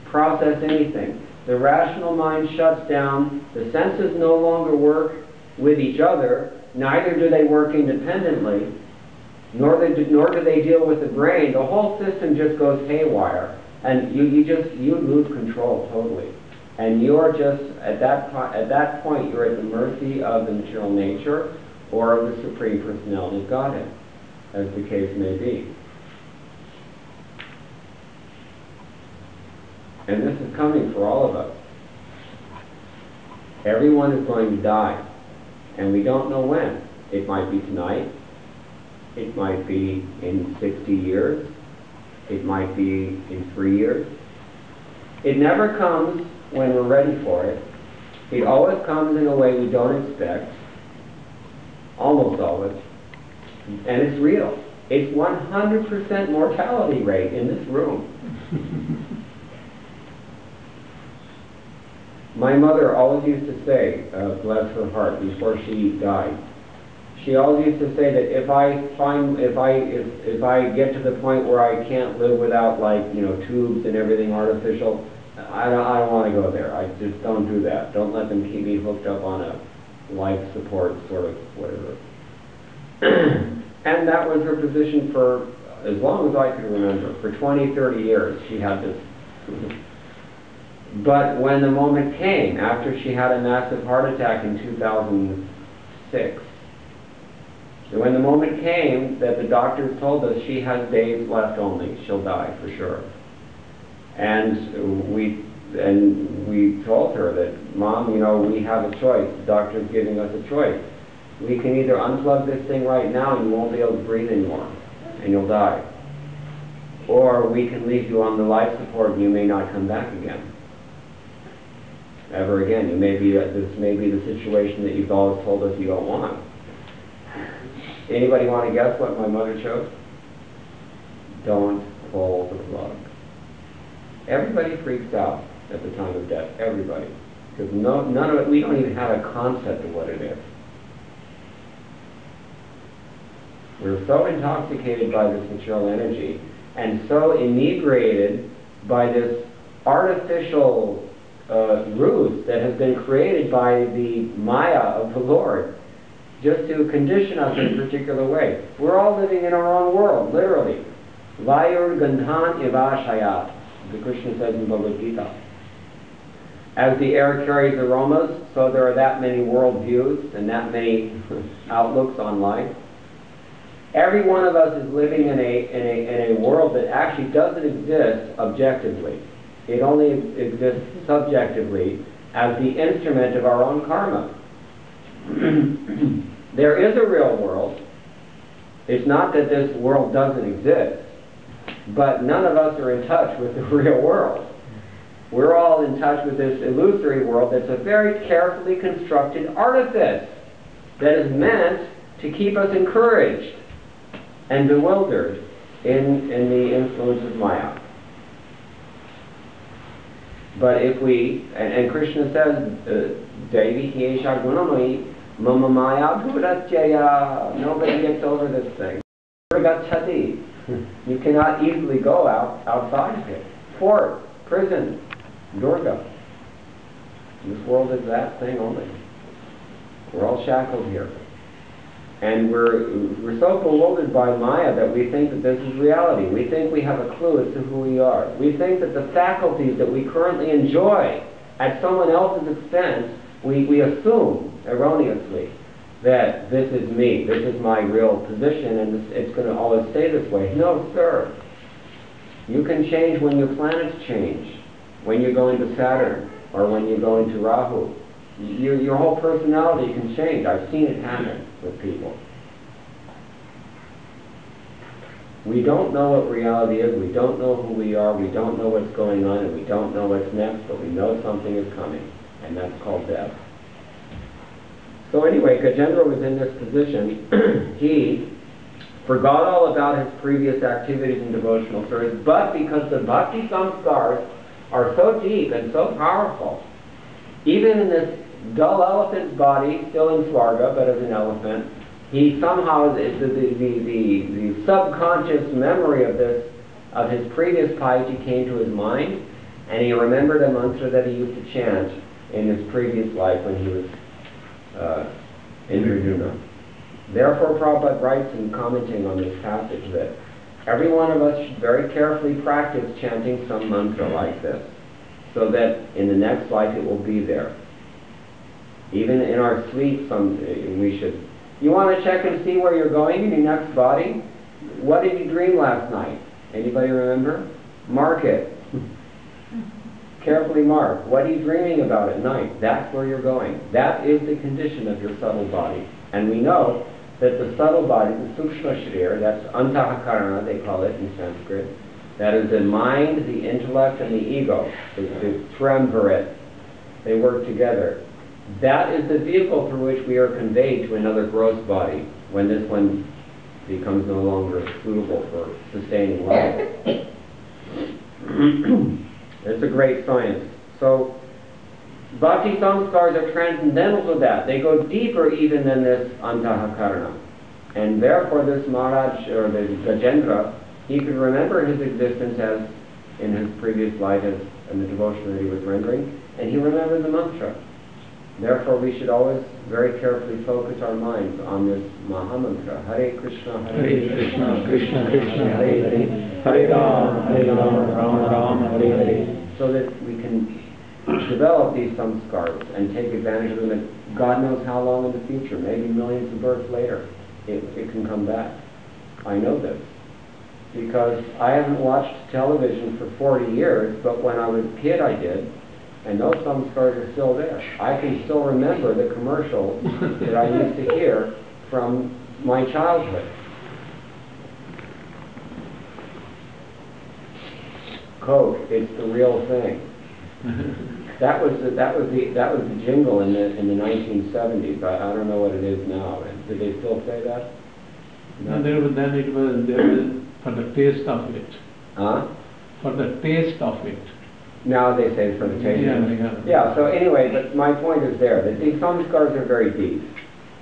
process anything. The rational mind shuts down. The senses no longer work with each other. Neither do they work independently. Nor do they deal with the brain. The whole system just goes haywire. And you lose control totally. And you're just, at that point, you're at the mercy of the material nature or of the Supreme Personality of Godhead, as the case may be. And this is coming for all of us. Everyone is going to die. And we don't know when. It might be tonight. It might be in 60 years. It might be in 3 years. It never comes when we're ready for it. It always comes in a way we don't expect, almost always, and it's real. It's 100% mortality rate in this room. My mother always used to say, bless her heart, before she died, she always used to say that if I get to the point where I can't live without, like, you know, tubes and everything artificial, I don't want to go there. I just don't do that. Don't let them keep me hooked up on a life support sort of whatever. And that was her position for as long as I could remember. For 20, 30 years she had this. But when the moment came, after she had a massive heart attack in 2006, when the moment came that the doctors told us she has days left only, she'll die for sure. And we told her that, Mom, you know, we have a choice. The doctor's giving us a choice. We can either unplug this thing right now and you won't be able to breathe anymore, and you'll die. Or we can leave you on the life support and you may not come back again. Ever again. This may be the situation that you've always told us you don't want. Anybody want to guess what my mother chose? Don't pull the plug. Everybody freaks out at the time of death. Everybody. Because none of it, we don't even have a concept of what it is. We're so intoxicated by this material energy and so inebriated by this artificial ruse that has been created by the Maya of the Lord, just to condition us in a particular way. We're all living in our own world, literally. Vayur Gandhan Ivashayat, the Krishna says in Bhagavad Gita. As the air carries aromas, so there are that many world views and that many outlooks on life. Every one of us is living in a world that actually doesn't exist objectively. It only exists subjectively as the instrument of our own karma. There is a real world. It's not that this world doesn't exist, but none of us are in touch with the real world. We're all in touch with this illusory world that's a very carefully constructed artifice that is meant to keep us encouraged and bewildered in the influence of Maya. But if we, and Krishna says, Devi Hiesha Gunamai, Mama Maya Bhuratyaya, nobody gets over this thing. You cannot easily go outside of it. Fort, prison, Durga. This world is that thing only. We're all shackled here. And we're so bewildered by Maya that we think that this is reality. We think we have a clue as to who we are. We think that the faculties that we currently enjoy at someone else's expense, we assume erroneously that this is me, this is my real position, and it's going to always stay this way. No, sir. You can change when your planets change, when you go into Saturn, or when you go into Rahu. Your whole personality can change. I've seen it happen with people. We don't know what reality is, we don't know who we are, we don't know what's going on, and we don't know what's next, but we know something is coming, and that's called death. So anyway, Gajendra was in this position. He forgot all about his previous activities in devotional service, but because the bhakti samskars are so deep and so powerful, even in this dull elephant's body, still in Svarga, but as an elephant, he somehow, the subconscious memory of his previous piety came to his mind, and he remembered a mantra that he used to chant in his previous life when he was in Arjuna. Therefore, Prabhupada writes in commenting on this passage that every one of us should very carefully practice chanting some mantra like this, so that in the next life it will be there. Even in our sleep, we should. You want to check and see where you're going in your next body? What did you dream last night? Anybody remember? Mark it. Carefully mark. What are you dreaming about at night? That's where you're going. That is the condition of your subtle body. And we know that the subtle body, the Sukshma Sharir, that's Antahakarana, they call it in Sanskrit, that is the mind, the intellect, and the ego, the triumvirate. They work together. that is the vehicle through which we are conveyed to another gross body when this one becomes no longer suitable for sustaining life. It's a great science. So, bhakti samskars are transcendental to that. They go deeper even than this antahakarana. And therefore this Maharaj, or the Gajendra, he could remember his existence as in his previous life as in the devotion that he was rendering, and he remembered the mantra. Therefore we should always very carefully focus our minds on this Mahamantra. Hare Krishna, Hare Krishna, Krishna Krishna, Hare Hare, Hare Rama, Rama Rama, Hare Hare. So that we can develop these samskars and take advantage of them. And God knows how long in the future, maybe millions of births later, it can come back. I know this because I haven't watched television for 40 years, but when I was a kid I did, and those samskars are still there. I can still remember the commercials that I used to hear from my childhood. Coke, it's the real thing. That was the jingle in the 1970s. I don't know what it is now. Did they still say that? No, then it was for the taste of it. Huh? For the taste of it. Now they say for the taste. Yeah, so anyway, but my point is there, that these samskars are very deep.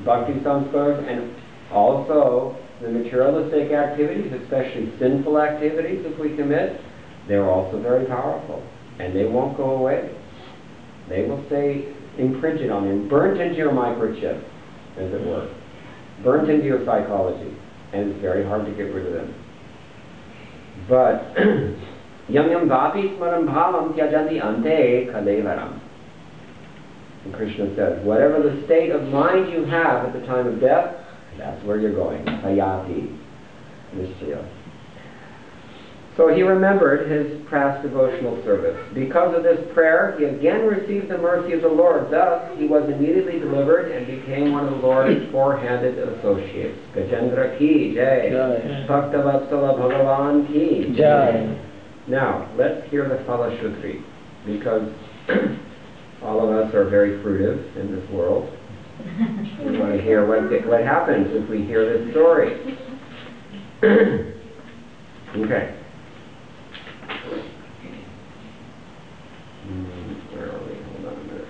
Bhakti samskars, and also the materialistic activities, especially sinful activities if we commit, they're also very powerful. And they won't go away. They will stay imprinted on you, burnt into your microchip, as it were. Burnt into your psychology. And it's very hard to get rid of them. But Yam yam vapi smaram bhavam tyajanti ante kalevaram. And Krishna says, whatever the state of mind you have at the time of death, that's where you're going. Hayati Nishchaya. So he remembered his past devotional service. Because of this prayer, he again received the mercy of the Lord. Thus, he was immediately delivered and became one of the Lord's four-handed associates. Gajendra ki jai. Bhaktavatsala Bhagavan ki jai. Now, let's hear the Phalashutri, because all of us are very fruitive in this world. We want to hear what happens if we hear this story. Okay. Where are we? Hold on a minute.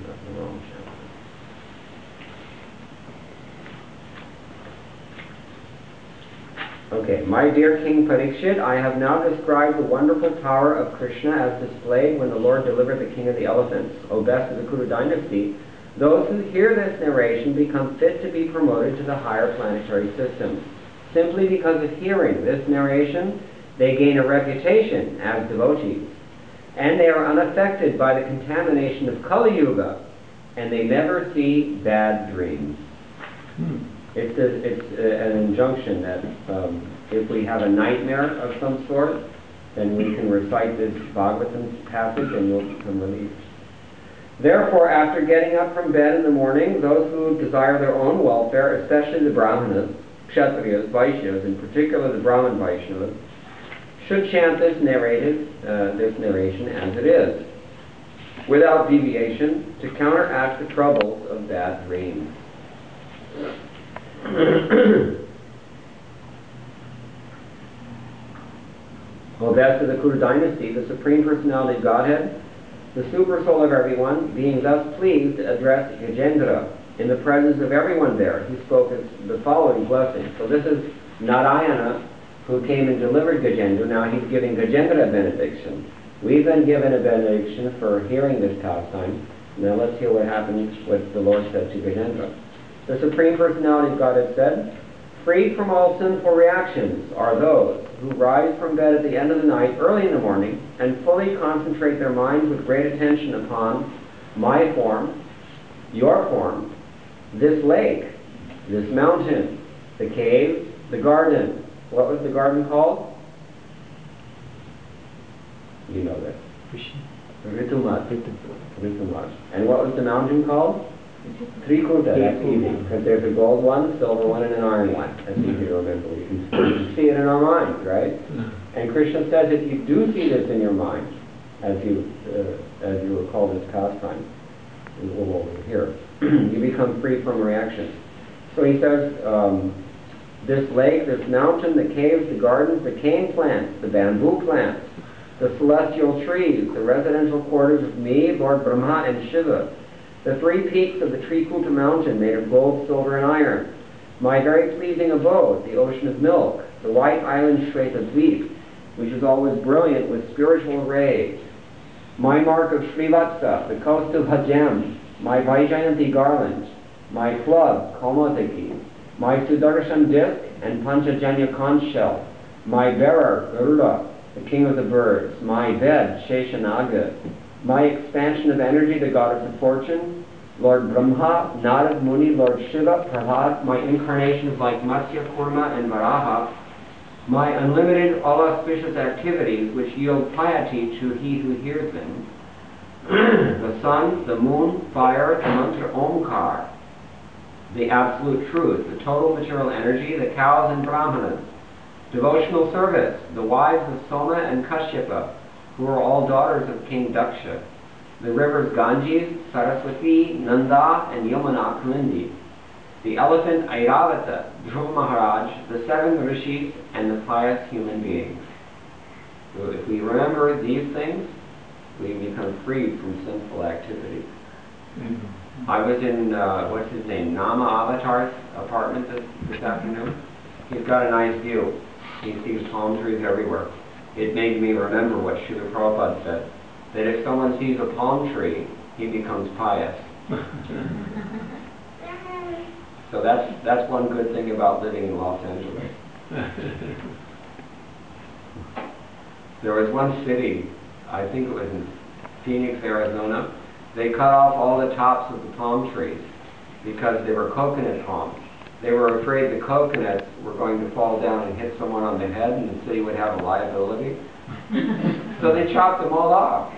Got the wrong chapter. Okay. My dear King Parikshit, I have now described the wonderful power of Krishna as displayed when the Lord delivered the king of the elephants. O best of the Kuru dynasty, those who hear this narration become fit to be promoted to the higher planetary systems. Simply because of hearing this narration, they gain a reputation as devotees. And they are unaffected by the contamination of Kali Yuga, and they never see bad dreams. It's an injunction that if we have a nightmare of some sort, then we can recite this Bhagavatam passage and we'll become relieved. Therefore, after getting up from bed in the morning, those who desire their own welfare, especially the Brahmanas, Kshatriyas, Vaishyas, in particular the Brahman Vaishnavas, should chant this narration as it is, without deviation, to counteract the troubles of bad dreams. O best of the Kuru dynasty, the Supreme Personality of Godhead, the super soul of everyone, being thus pleased to address Gajendra in the presence of everyone there, he spoke the following blessing. So this is Narayana, who came and delivered Gajendra. Now he's giving Gajendra a benediction. We've been given a benediction for hearing this pastime. Now let's hear what happened, what the Lord said to Gajendra. The Supreme Personality of Godhead said, freed from all sinful reactions are those who rise from bed at the end of the night, early in the morning, and fully concentrate their minds with great attention upon my form, your form, this lake, this mountain, the cave, the garden. What was the garden called? You know that. Ritumat. And what was the mountain called? Trikuta. That's easy, because there's a gold one, silver one, and an iron one. That's easy to remember. We can see it in our minds, right? And Krishna says if you do see this in your mind, as you recall this pastime, and a little over here. You become free from reactions. So he says, this lake, this mountain, the caves, the gardens, the cane plants, the bamboo plants, the celestial trees, the residential quarters of me, Lord Brahma, and Shiva, the three peaks of the Trikulta mountain made of gold, silver, and iron, my very pleasing abode, the ocean of milk, the white island Shvetadweep, which is always brilliant with spiritual rays, my mark of Srivatsa, the coast of Hajam, my Vaijayanti garland, my club, Kaumotaki, my Sudarshan disc and Panchajanya conch shell, my bearer, Garuda, the king of the birds, my bed, Sheshanaga, my expansion of energy, the goddess of fortune, Lord Brahma, Narad Muni, Lord Shiva, Prahlad, my incarnations like Matsya, Kurma, and Varaha, my unlimited, all-auspicious activities which yield piety to he who hears them, the sun, the moon, fire, the mantra Omkar, the absolute truth, the total material energy, the cows and brahmanas, devotional service, the wives of Soma and Kashyapa, who are all daughters of King Daksha, the rivers Ganges, Saraswati, Nanda, and Yamuna Kulindi, the elephant Airavata, Dhruva Maharaj, the seven rishis, and the pious human beings. So if we remember these things, we become freed from sinful activities. I was in, what's his name, Nama Avatar's apartment this afternoon. He's got a nice view. He sees palm trees everywhere. It made me remember what Srila Prabhupada said, that if someone sees a palm tree, he becomes pious. So that's one good thing about living in Los Angeles. There was one city, I think it was in Phoenix, Arizona. They cut off all the tops of the palm trees because they were coconut palms. They were afraid the coconuts were going to fall down and hit someone on the head and the city would have a liability. So they chopped them all off.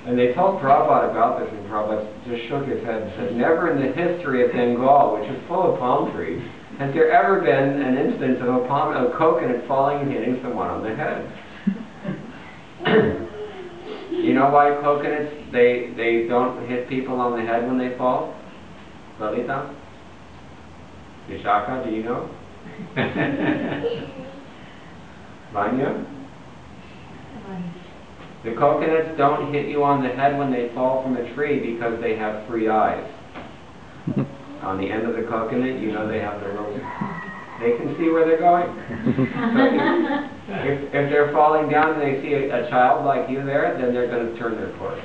And they told Prabhupada about this, and Prabhupada just shook his head and said, never in the history of Bengal, which is full of palm trees, has there ever been an instance of a coconut falling and hitting someone on the head. You know why coconuts, they don't hit people on the head when they fall? Lalita? Vishaka, do you know? Vanya? The coconuts don't hit you on the head when they fall from a tree because they have three eyes. On the end of the coconut, you know they have the roses. They can see where they're going. So if they're falling down and they see a child like you there, then they're going to turn their course.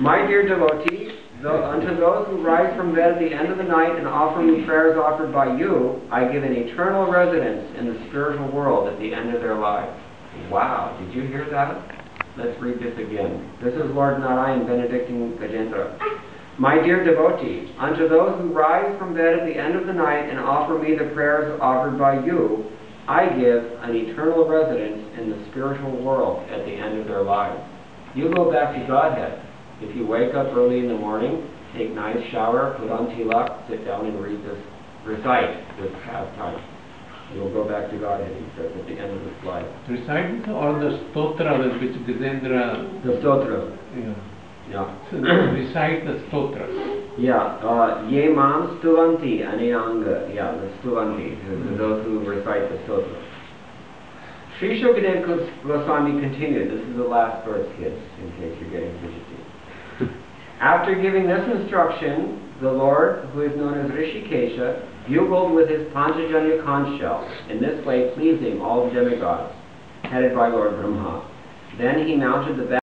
My dear devotees, unto those who rise from bed at the end of the night and offer me prayers offered by you, I give an eternal residence in the spiritual world at the end of their lives. Wow, did you hear that? Let's read this again. This is Lord Narayan benedicting Gajendra. My dear devotees, unto those who rise from bed at the end of the night and offer me the prayers offered by you, I give an eternal residence in the spiritual world at the end of their lives. You go back to Godhead. If you wake up early in the morning, take a nice shower, put on tilak, sit down and recite this pastime. You'll go back to Godhead, he says, at the end of the slide. Recite or the stotra with which Gajendra... The stotra. Yeah. Yeah. So recite the stotra. Yeah. Ye mam stuvanti aneyanga. Yeah, the stuvanti. Those who recite the stotra. Sri Shukadeva Goswami continued. This is the last verse, kids, in case you're getting fidgety. After giving this instruction, the Lord, who is known as Rishikesha, bugled with his Panchajanya conch shell, in this way pleasing all the demigods, headed by Lord Brahma. Then he mounted the